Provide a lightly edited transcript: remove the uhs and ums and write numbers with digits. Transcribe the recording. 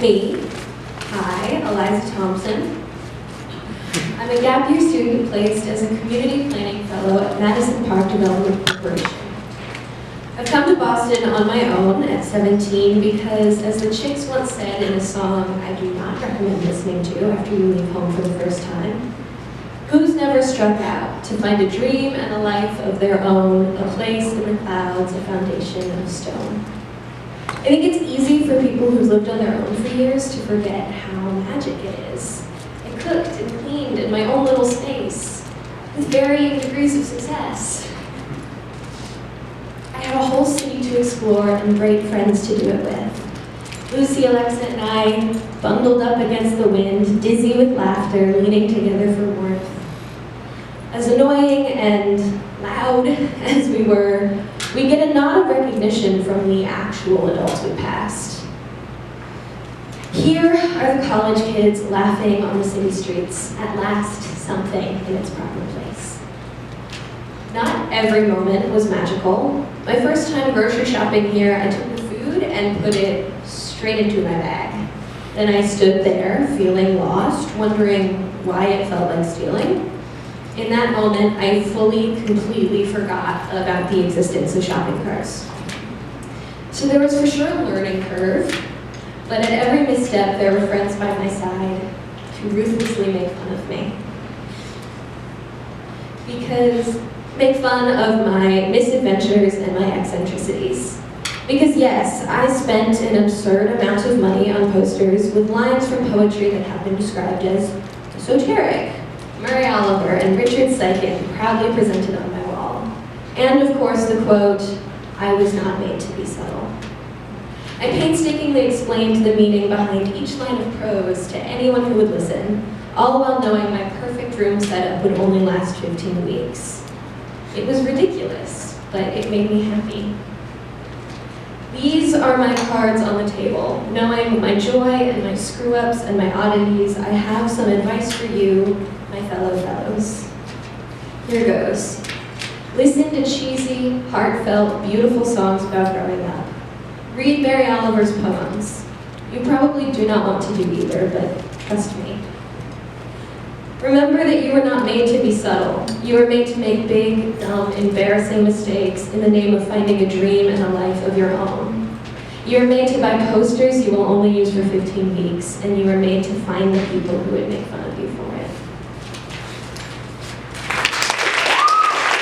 Me. Hi, Eliza Thompson. I'm a gap year student placed as a community planning fellow at Madison Park Development Corporation. I've come to Boston on my own at 17 because, as the Chicks once said in a song I do not recommend listening to after you leave home for the first time, who's never struck out to find a dream and a life of their own, a place in the clouds, a foundation of stone? I think it's easy for people who've lived on their own for years to forget how magic it is. I cooked and cleaned in my own little space, with varying degrees of success. I had a whole city to explore and great friends to do it with. Lucy, Alexa, and I, bundled up against the wind, dizzy with laughter, leaning together for warmth. As annoying and loud as we were, we get a nod of recognition from the actual adults we passed. Here are the college kids laughing on the city streets, at last something in its proper place. Not every moment was magical. My first time grocery shopping here, I took the food and put it straight into my bag. Then I stood there, feeling lost, wondering why it felt like stealing. In that moment, I fully, completely forgot about the existence of shopping carts. So there was for sure a learning curve, but at every misstep, there were friends by my side to ruthlessly make fun of me. Make fun of my misadventures and my eccentricities. Because yes, I spent an absurd amount of money on posters with lines from poetry that have been described as esoteric. Murray Oliver and Richard Sykin proudly presented on my wall. And of course the quote, "I was not made to be subtle." I painstakingly explained the meaning behind each line of prose to anyone who would listen, all while knowing my perfect room setup would only last 15 weeks. It was ridiculous, but it made me happy. These are my cards on the table. Knowing my joy and my screw-ups and my oddities, I have some advice for you, my fellow fellows. Here goes. Listen to cheesy, heartfelt, beautiful songs about growing up. Read Mary Oliver's poems. You probably do not want to do either, but trust me. Remember that you were not made to be subtle. You were made to make big, dumb, embarrassing mistakes in the name of finding a dream and a life of your own. You were made to buy posters you will only use for 15 weeks, and you were made to find the people who would make fun of